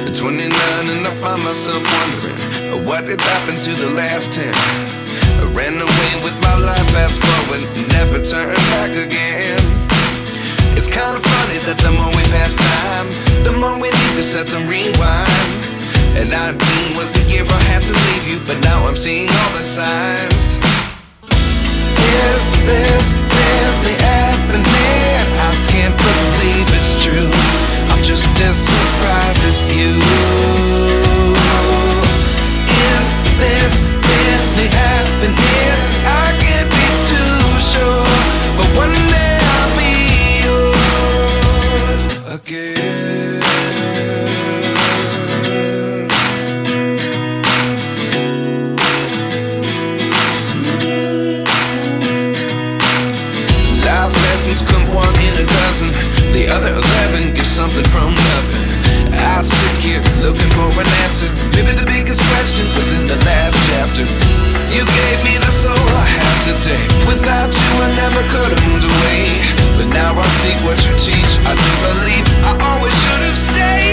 At 29 and I find myself wondering, what did happen to the last 10? I ran away with my life, fast forward, never turn back again. It's kind of funny that the more we pass time, the more we need to set the rewind. And 19 was the year I had to leave you, but now I'm seeing all the signs. Is this really happening? I can't believe it's true. I'm just as surprised as you. Is this really happening? I can't be too sure, but one day I'll be yours again. Life lessons come one in a dozen. The other 11 give something from nothing. I sit here looking for an answer. Maybe the biggest question was in the last chapter. You gave me the soul I have today. Without you I never could have moved away. But now I see what you teach. I do believe I always should have stayed.